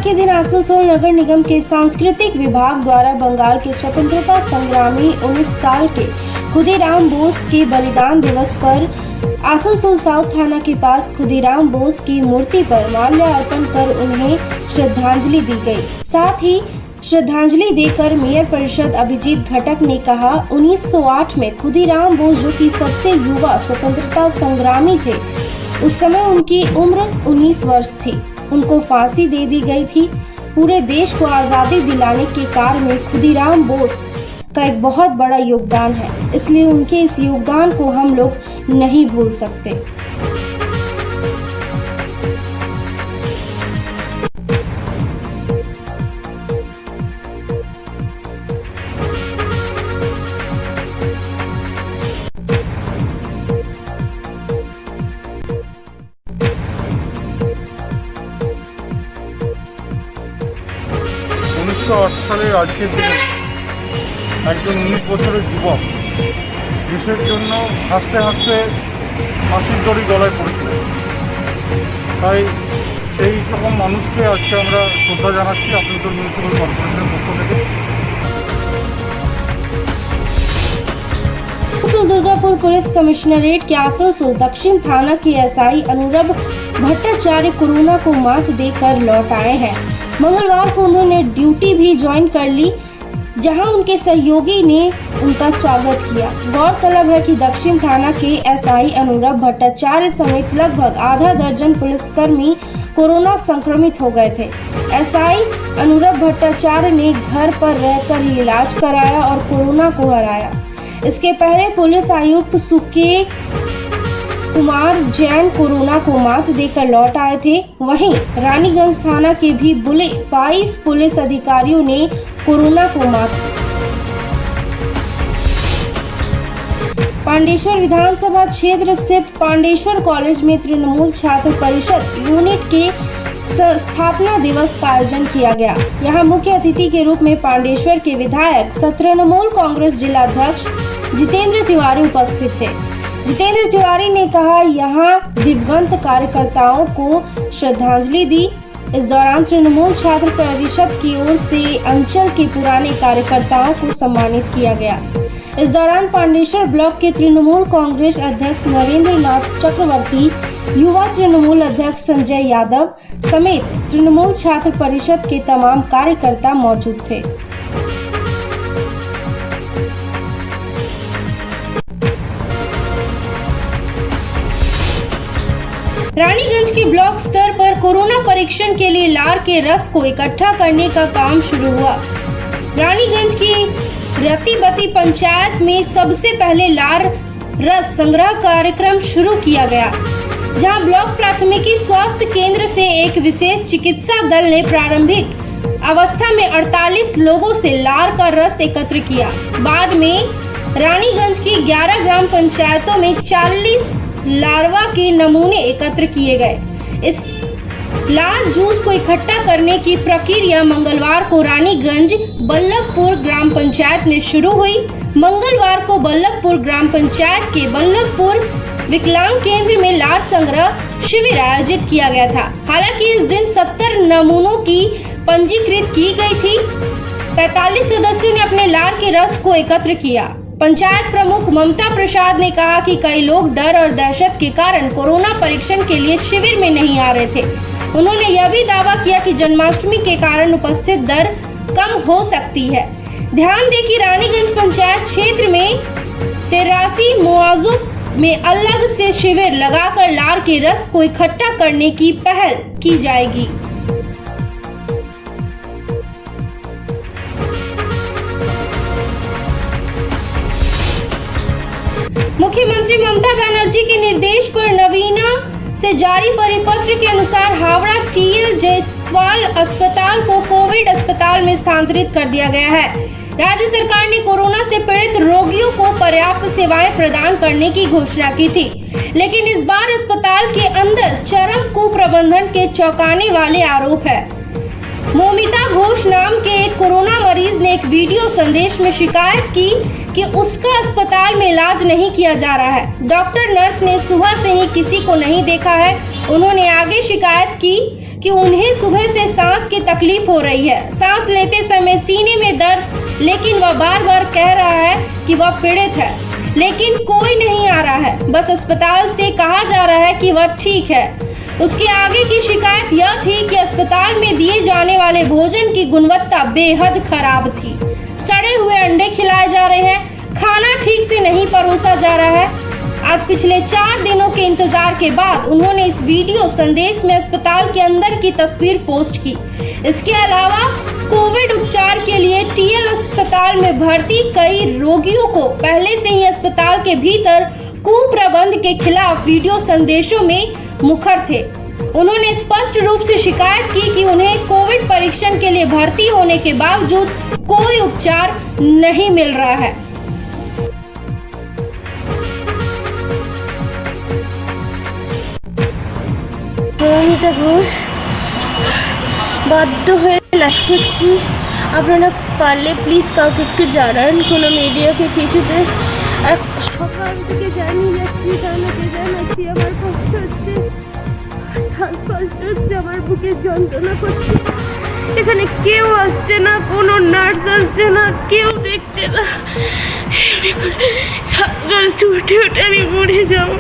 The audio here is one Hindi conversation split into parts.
के दिन आसनसोल नगर निगम के सांस्कृतिक विभाग द्वारा बंगाल के स्वतंत्रता संग्रामी 19 साल के खुदीराम बोस के बलिदान दिवस पर आसनसोल साउथ थाना के पास खुदीराम बोस की मूर्ति पर माल्यार्पण कर उन्हें श्रद्धांजलि दी गई। साथ ही श्रद्धांजलि देकर मेयर परिषद अभिजीत घटक ने कहा, 1908 में खुदीराम बोस जो कि सबसे युवा स्वतंत्रता संग्रामी थे, उस समय उनकी उम्र 19 वर्ष थी। उनको फांसी दे दी गई थी। पूरे देश को आजादी दिलाने के कार्य में खुदीराम बोस का एक बहुत बड़ा योगदान है, इसलिए उनके इस योगदान को हम लोग नहीं भूल सकते। সালের আজকের দিনে একজন 19 বছরের যুবক দেশের জন্য হাসতে হাসতে ফাঁসির দড়ি গলায় পড়েছিল। তাই সেই সকল মানুষকে আজকে আমরা শ্রদ্ধা জানাচ্ছি আপনাদের মিউনিসিপ্যাল কর্পোরেশনের পক্ষ থেকে। दुर्गापुर पुलिस कमिश्नरेट के आसनसोल दक्षिण थाना के एसआई अनुरभ भट्टाचार्य कोरोना को मात देकर लौट आए हैं। मंगलवार को उन्होंने ड्यूटी भी ज्वाइन कर ली, जहां उनके सहयोगी ने उनका स्वागत किया। गौरतलब है कि दक्षिण थाना के एसआई अनुरभ भट्टाचार्य समेत लगभग आधा दर्जन पुलिसकर्मी कोरोना संक्रमित हो गए थे। एसआई अनुरभ भट्टाचार्य ने घर पर रहकर ही इलाज कराया और कोरोना को हराया। इसके पहले पुलिस आयुक्त सुकेश कुमार जैन कोरोना को मात देकर लौट आए थे। वहीं रानीगंज थाना के भी 22 पुलिस अधिकारियों ने कोरोना को मात। पांडेश्वर विधानसभा क्षेत्र स्थित पांडेश्वर कॉलेज में तृणमूल छात्र परिषद यूनिट के स्थापना दिवस का आयोजन किया गया। यहाँ मुख्य अतिथि के रूप में पांडेश्वर के विधायक तृणमूल कांग्रेस जिला अध्यक्ष जितेंद्र तिवारी उपस्थित थे। जितेंद्र तिवारी ने कहा, यहाँ दिवंगत कार्यकर्ताओं को श्रद्धांजलि दी। इस दौरान तृणमूल छात्र परिषद की ओर से अंचल के पुराने कार्यकर्ताओं को सम्मानित किया गया। इस दौरान पांडेश्वर ब्लॉक के तृणमूल कांग्रेस अध्यक्ष नरेंद्र नाथ चक्रवर्ती, युवा तृणमूल अध्यक्ष संजय यादव समेत तृणमूल छात्र परिषद के तमाम कार्यकर्ता मौजूद थे। रानीगंज की ब्लॉक स्तर पर कोरोना परीक्षण के लिए लार के रस को इकट्ठा करने का काम शुरू हुआ। रानीगंज की रतीबती पंचायत में सबसे पहले लार रस संग्रह कार्यक्रम शुरू किया गया, जहां ब्लॉक प्राथमिकी स्वास्थ्य केंद्र से एक विशेष चिकित्सा दल ने प्रारंभिक अवस्था में 48 लोगों से लार का रस एकत्र किया। बाद में रानीगंज की 11 ग्राम पंचायतों में 40 लार्वा के नमूने एकत्र किए गए। इस लार जूस को इकट्ठा करने की प्रक्रिया मंगलवार को रानीगंज बल्लभपुर ग्राम पंचायत में शुरू हुई। मंगलवार को बल्लभपुर ग्राम पंचायत के बल्लभपुर विकलांग केंद्र में लार संग्रह शिविर आयोजित किया गया था। हालांकि इस दिन 70 नमूनों की पंजीकृत की गई थी। 45 सदस्यों ने अपने लार के रस को एकत्र किया। पंचायत प्रमुख ममता प्रसाद ने कहा कि कई लोग डर और दहशत के कारण कोरोना परीक्षण के लिए शिविर में नहीं आ रहे थे। उन्होंने यह भी दावा किया कि जन्माष्टमी के कारण उपस्थित दर कम हो सकती है। ध्यान दें कि रानीगंज पंचायत क्षेत्र में 83 मुआवजों में अलग से शिविर लगाकर लार के रस को इकट्ठा करने की पहल की जाएगी। मुख्यमंत्री ममता बनर्जी के निर्देश पर नवीना से जारी परिपत्र के अनुसार हावड़ा टीएल जायसवाल अस्पताल को कोविड अस्पताल में स्थानांतरित कर दिया गया है। राज्य सरकार ने कोरोना से पीड़ित रोगियों को पर्याप्त सेवाएं प्रदान करने की घोषणा की थी, लेकिन इस बार अस्पताल के अंदर चरम कुप्रबंधन के चौंकाने वाले आरोप है। मोमिता घोष नाम के एक कोरोना मरीज ने एक वीडियो संदेश में शिकायत की कि उसका अस्पताल में इलाज नहीं किया जा रहा है। डॉक्टर नर्स ने सुबह से ही किसी को नहीं देखा है। उन्होंने आगे शिकायत की कि उन्हें सुबह से सांस की तकलीफ हो रही है, सांस लेते समय सीने में दर्द, लेकिन वह बार बार कह रहा है कि वह पीड़ित है, लेकिन कोई नहीं आ रहा है। बस अस्पताल से कहा जा रहा है कि वह ठीक है। उसके आगे की शिकायत यह थी कि अस्पताल में दिए जाने वाले भोजन की गुणवत्ता बेहद खराब थी। सड़े हुए अंडे खिलाए जा रहे हैं, खाना ठीक से नहीं परोसा जा रहा है। आज पिछले 4 दिनों के इंतजार के बाद उन्होंने इस वीडियो संदेश में अस्पताल के अंदर की तस्वीर पोस्ट की। इसके अलावा कोविड उपचार के लिए टीएल अस्पताल में भर्ती कई रोगियों को पहले से ही अस्पताल के भीतर कुप्रबंध के खिलाफ वीडियो संदेशों में मुखर थे। उन्होंने स्पष्ट रूप से शिकायत की कि उन्हें कोविड परीक्षण के लिए भर्ती होने के बावजूद कोई उपचार नहीं मिल रहा है। মৌমিতা ঘোষ বাধ্য হয়ে লাইভ করছি। আপনারা পারলে প্লিজ কাউকে একটু জানান, কোনো মিডিয়াকে কিছুতে। সকাল থেকে জানিয়ে জানাচ্ছি আমার কষ্ট হচ্ছে, শ্বাসকষ্ট হচ্ছে, আমার বুকে যন্ত্রণা করছে। এখানে কেউ আসছে না, কোনো নার্স আসছে না, কেউ দেখছে না। কষ্ট উঠে উঠে আমি মরে যাবো,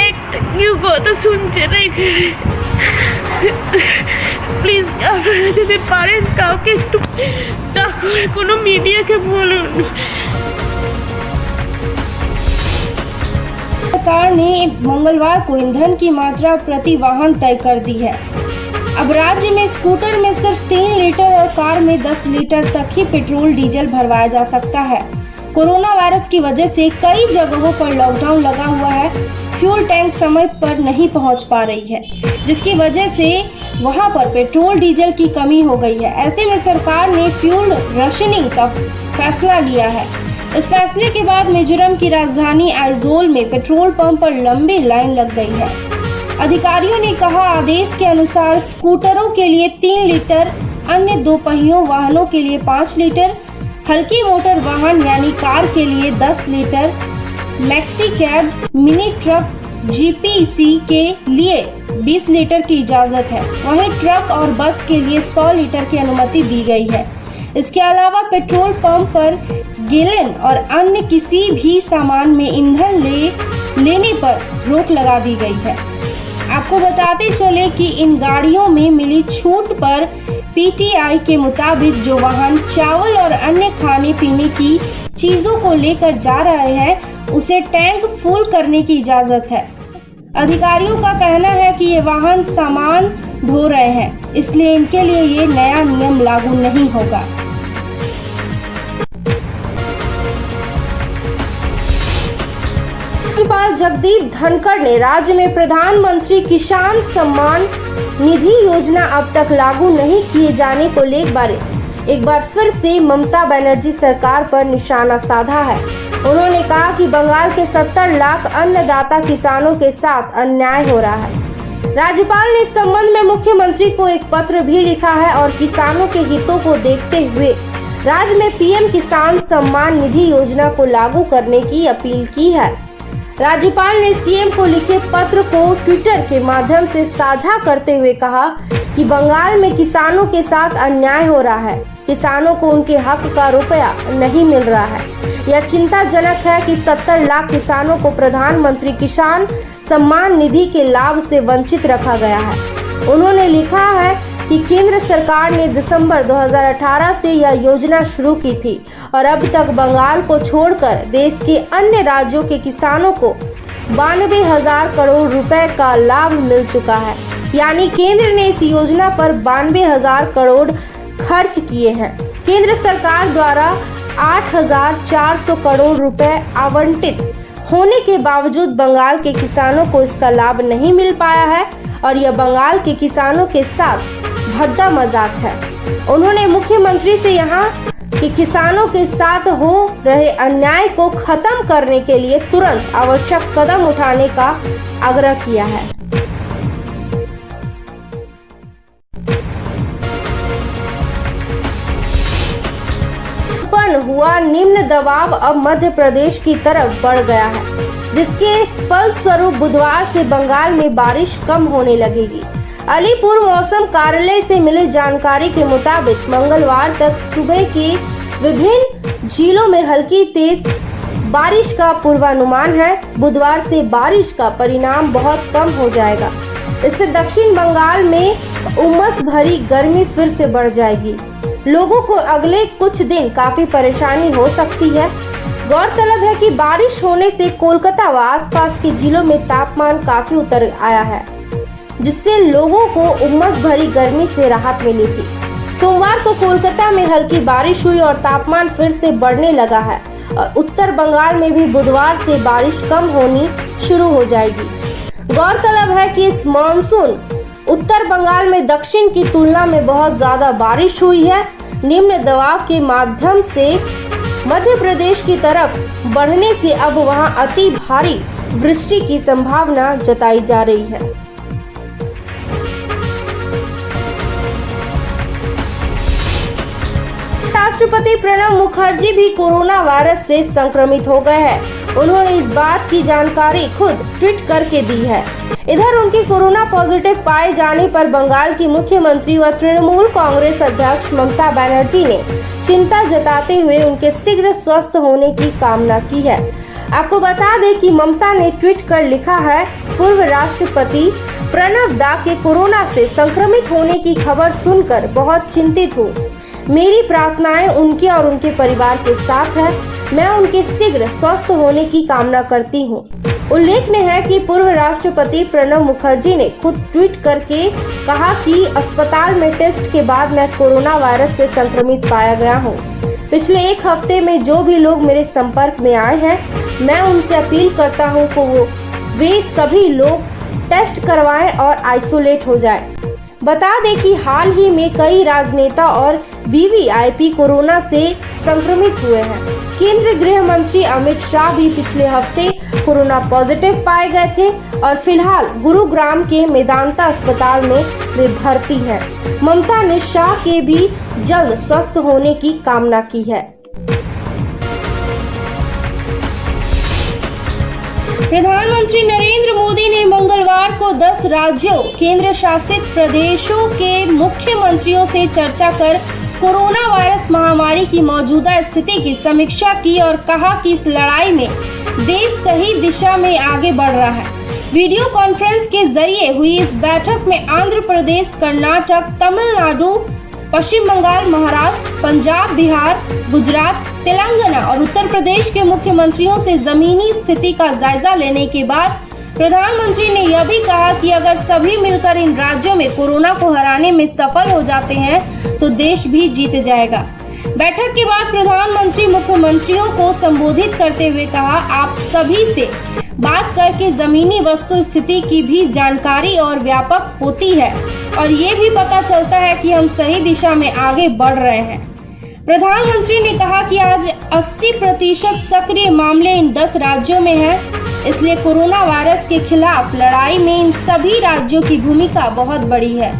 একটা কেউ কথা শুনছে না এখানে। প্লিজ আপনারা যদি পারেন কাউকে একটু ডাকুন, কোনো মিডিয়াকে বলুন। सरकार ने मंगलवार को ईंधन की मात्रा प्रति वाहन तय कर दी है। अब राज्य में स्कूटर में सिर्फ 3 लीटर और कार में 10 लीटर तक ही पेट्रोल डीजल भरवाया जा सकता है। कोरोना वायरस की वजह से कई जगहों पर लॉकडाउन लगा हुआ है। फ्यूल टैंक समय पर नहीं पहुंच पा रही है, जिसकी वजह से वहां पर पेट्रोल डीजल की कमी हो गई है। ऐसे में सरकार ने फ्यूल राशनिंग का फैसला लिया है। इस फैसले के बाद मिजोरम की राजधानी आइजोल में पेट्रोल पंप पर लंबी लाइन लग गई है। अधिकारियों ने कहा, आदेश के अनुसार स्कूटरों के लिए 3 लीटर, अन्य 2 पहियों वाहनों के लिए 5 लीटर, हल्की मोटर वाहन यानी कार के लिए 10 litre, maxi cab, mini truck, GPC के लिए 20 लीटर की इजाजत है। वहीं ट्रक और बस के लिए 100 लीटर की अनुमति दी गई है। इसके अलावा पेट्रोल पंप पर गैलन और अन्य किसी भी सामान में ईंधन लेने पर रोक लगा दी गई है। आपको बताते चले कि इन गाड़ियों में मिली छूट पर पीटीआई के मुताबिक जो वाहन चावल और अन्य खाने पीने की चीजों को लेकर जा रहे हैं, उसे टैंक फुल करने की इजाजत है। अधिकारियों का कहना है कि ये वाहन सामान ढो रहे हैं, इसलिए इनके लिए ये नया नियम लागू नहीं होगा। राज्यपाल जगदीप धनखड़ ने राज्य में प्रधानमंत्री किसान सम्मान निधि योजना अब तक लागू नहीं किए जाने को लेकर एक बार फिर से ममता बनर्जी सरकार पर निशाना साधा है। उन्होंने कहा कि बंगाल के 70 लाख अन्नदाता किसानों के साथ अन्याय हो रहा है। राज्यपाल ने इस संबंध में मुख्यमंत्री को एक पत्र भी लिखा है और किसानों के हितों को देखते हुए राज्य में पीएम किसान सम्मान निधि योजना को लागू करने की अपील की है। राज्यपाल ने सीएम को लिखे पत्र को ट्विटर के माध्यम से साझा करते हुए कहा कि बंगाल में किसानों के साथ अन्याय हो रहा है, किसानों को उनके हक का रुपया नहीं मिल रहा है। यह चिंताजनक है कि 70 लाख किसानों को प्रधानमंत्री किसान सम्मान निधि के लाभ से वंचित रखा गया है। उन्होंने लिखा है कि केंद्र सरकार ने दिसंबर 2018 से यह योजना शुरू की थी और अब तक बंगाल को छोड़कर देश के अन्य राज्यों के किसानों को 92,000 करोड़ रुपए का लाभ मिल चुका है। यानी केंद्र ने इस योजना पर 92,000 करोड़ खर्च किए हैं। केंद्र सरकार द्वारा 8,400 करोड़ रुपए आवंटित होने के बावजूद बंगाल के किसानों को इसका लाभ नहीं मिल पाया है और यह बंगाल के किसानों के साथ भद्दा मजाक है। उन्होंने मुख्यमंत्री से यहाँ कि किसानों के साथ हो रहे अन्याय को खत्म करने के लिए तुरंत आवश्यक कदम उठाने का आग्रह किया है। उत्पन्न हुआ निम्न दबाव अब मध्य प्रदेश की तरफ बढ़ गया है, जिसके फलस्वरूप बुधवार से बंगाल में बारिश कम होने लगेगी। अलीपुर मौसम कार्यालय से मिली जानकारी के मुताबिक मंगलवार तक सुबह की विभिन्न जिलों में हल्की तेज बारिश का पूर्वानुमान है। बुधवार से बारिश का परिणाम बहुत कम हो जाएगा। इससे दक्षिण बंगाल में उमस भरी गर्मी फिर से बढ़ जाएगी। लोगों को अगले कुछ दिन काफी परेशानी हो सकती है। गौरतलब है कि बारिश होने से कोलकाता व आसपास के जिलों में तापमान काफी उतर आया है, जिससे लोगों को उमस भरी गर्मी से राहत मिली थी। सोमवार को कोलकाता में हल्की बारिश हुई और तापमान फिर से बढ़ने लगा है और उत्तर बंगाल में भी बुधवार से बारिश कम होनी शुरू हो जाएगी। गौरतलब है कि इस मानसून उत्तर बंगाल में दक्षिण की तुलना में बहुत ज्यादा बारिश हुई है। निम्न दबाव के माध्यम से मध्य प्रदेश की तरफ बढ़ने से अब वहां अति भारी वृष्टि की संभावना जताई जा रही है। राष्ट्रपति प्रणब मुखर्जी भी कोरोना वायरस से संक्रमित हो गए हैं। उन्होंने इस बात की जानकारी खुद ट्वीट करके दी है। इधर उनके कोरोना पॉजिटिव पाए जाने पर बंगाल की मुख्यमंत्री व तृणमूल कांग्रेस अध्यक्ष ममता बनर्जी ने चिंता जताते हुए उनके शीघ्र स्वस्थ होने की कामना की है। आपको बता दें कि ममता ने ट्वीट कर लिखा है, पूर्व राष्ट्रपति प्रणब दा के कोरोना से संक्रमित होने की खबर सुनकर बहुत चिंतित हूँ। मेरी प्रार्थनाएं उनके और उनके परिवार के साथ है। मैं उनके शीघ्र स्वस्थ होने की कामना करती हूँ। उल्लेखनीय है कि पूर्व राष्ट्रपति प्रणब मुखर्जी ने खुद ट्वीट करके कहा कि अस्पताल में टेस्ट के बाद मैं कोरोना वायरस से संक्रमित पाया गया हूँ। पिछले एक हफ्ते में जो भी लोग मेरे संपर्क में आए हैं, मैं उनसे अपील करता हूँ कि वे सभी लोग टेस्ट करवाएं और आइसोलेट हो जाएं। बता दें कि हाल ही में कई राजनेता और वीवीआईपी कोरोना से संक्रमित हुए हैं। केंद्रीय गृह मंत्री अमित शाह भी पिछले हफ्ते कोरोना पॉजिटिव पाए गए थे और फिलहाल गुरुग्राम के मेदांता अस्पताल में वे भर्ती हैं। ममता ने शाह के भी जल्द स्वस्थ होने की कामना की है। प्रधानमंत्री नरेंद्र मोदी ने मंगलवार को 10 राज्यों, केंद्र शासित प्रदेशों के मुख्यमंत्रियों से चर्चा कर कोरोना वायरस महामारी की मौजूदा स्थिति की समीक्षा की और कहा कि इस लड़ाई में देश सही दिशा में आगे बढ़ रहा है। वीडियो कॉन्फ्रेंस के जरिए हुई इस बैठक में आंध्र प्रदेश, कर्नाटक, तमिलनाडु, पश्चिम बंगाल, महाराष्ट्र, पंजाब, बिहार, गुजरात, तेलंगाना और उत्तर प्रदेश के मुख्यमंत्रियों से जमीनी स्थिति का जायजा लेने के बाद प्रधानमंत्री ने यह भी कहा कि अगर सभी मिलकर इन राज्यों में कोरोना को हराने में सफल हो जाते हैं तो देश भी जीत जाएगा। बैठक के बाद प्रधानमंत्री मुख्यमंत्रियों को संबोधित करते हुए कहा, आप सभी से बात करके जमीनी वस्तु स्थिति की भी जानकारी और व्यापक होती है और ये भी पता चलता है कि हम सही दिशा में आगे बढ़ रहे हैं। प्रधानमंत्री ने कहा कि आज 80% सक्रिय मामले इन 10 राज्यों में हैं, इसलिए कोरोना वायरस के खिलाफ लड़ाई में इन सभी राज्यों की भूमिका बहुत बड़ी है।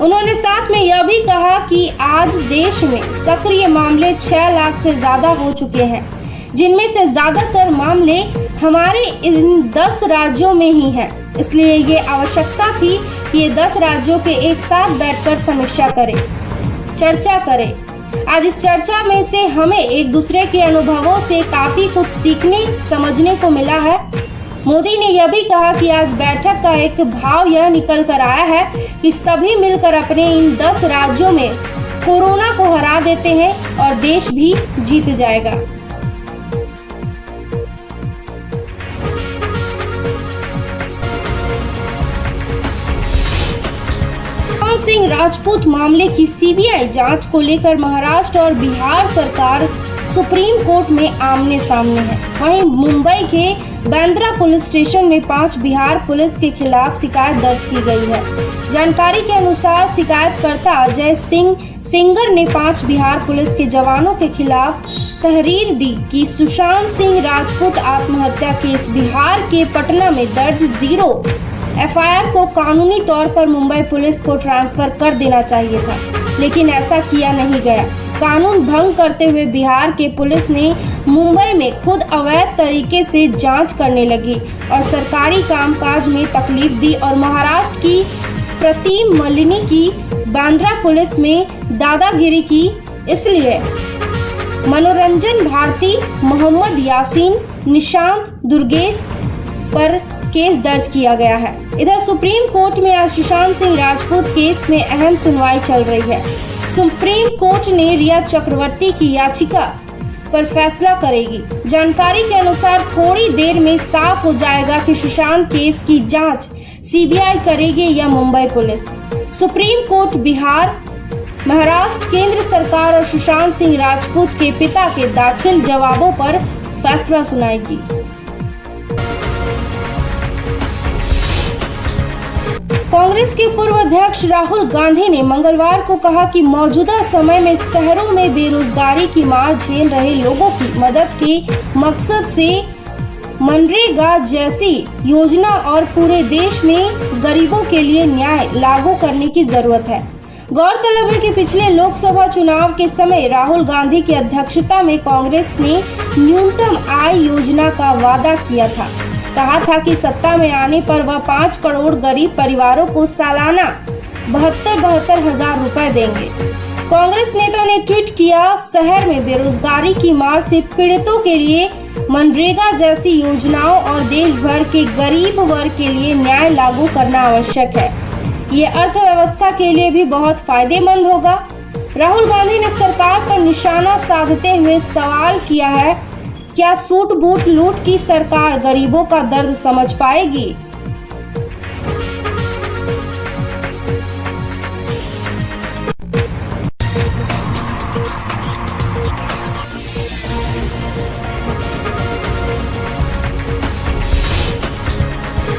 उन्होंने साथ में यह भी कहा कि आज देश में सक्रिय मामले 6 लाख से ज्यादा हो चुके हैं, जिनमें से ज्यादातर मामले हमारे इन 10 राज्यों में ही हैं। इसलिए ये आवश्यकता थी कि ये 10 राज्यों के एक साथ बैठकर समीक्षा करें, चर्चा करें। आज इस चर्चा में से हमें एक दूसरे के अनुभवों से काफी कुछ सीखने समझने को मिला है। मोदी ने यह भी कहा कि आज बैठक का एक भाव यह निकल कर आया है कि सभी मिलकर अपने इन 10 राज्यों में कोरोना को हरा देते हैं और देश भी जीत जाएगा। सिंह राजपूत मामले की सीबीआई जांच को लेकर महाराष्ट्र और बिहार सरकार सुप्रीम कोर्ट में आमने सामने है। वहीं मुंबई के बांद्रा पुलिस स्टेशन में 5 बिहार पुलिस के खिलाफ शिकायत दर्ज की गई है। जानकारी के अनुसार शिकायतकर्ता अजय सिंह सेंगर ने 5 बिहार पुलिस के जवानों के खिलाफ तहरीर दी कि सुशांत सिंह राजपूत आत्महत्या केस बिहार के पटना में दर्ज 0 एफआईआर को कानूनी तौर पर मुंबई पुलिस को ट्रांसफर कर देना चाहिए था, लेकिन ऐसा किया नहीं गया। कानून भंग करते हुए बिहार के पुलिस ने मुंबई में खुद अवैध तरीके से जांच करने लगी और सरकारी कामकाज में तकलीफ दी और महाराष्ट्र की प्रतिम मलिनी की बांद्रा पुलिस में दादागिरी की। इसलिए मनोरंजन भारती, मोहम्मद यासीन, निशांत दुर्गेश पर केस दर्ज किया गया है। इधर सुप्रीम कोर्ट में आज सुशांत सिंह राजपूत केस में अहम सुनवाई चल रही है। सुप्रीम कोर्ट ने रिया चक्रवर्ती की याचिका पर फैसला करेगी। जानकारी के अनुसार थोड़ी देर में साफ हो जाएगा कि सुशांत केस की जांच सीबीआई करेगी या Mumbai police. Supreme court Bihar, Maharashtra, केंद्र सरकार और सुशांत सिंह राजपूत के पिता के दाखिल जवाबों पर फैसला सुनाएगी। कांग्रेस के पूर्व अध्यक्ष राहुल गांधी ने मंगलवार को कहा कि मौजूदा समय में शहरों में बेरोजगारी की मार झेल रहे लोगों की मदद के मकसद से मनरेगा जैसी योजना और पूरे देश में गरीबों के लिए न्याय लागू करने की जरूरत है। गौरतलब है कि पिछले लोकसभा चुनाव के समय राहुल गांधी की अध्यक्षता में कांग्रेस ने न्यूनतम आय योजना का वादा किया था। कहा था कि सत्ता में आने पर वह 5 करोड़ गरीब परिवारों को सालाना 72 हजार रुपए देंगे। कांग्रेस नेता ने ट्वीट किया, शहर में बेरोजगारी की मार से पीड़ितों के लिए मनरेगा जैसी योजनाओं और देश भर के गरीब वर्ग के लिए न्याय लागू करना आवश्यक है। ये अर्थव्यवस्था के लिए भी बहुत फायदेमंद होगा। राहुल गांधी ने सरकार पर निशाना साधते हुए सवाल किया है, क्या सूट बूट लूट की सरकार गरीबों का दर्द समझ पाएगी?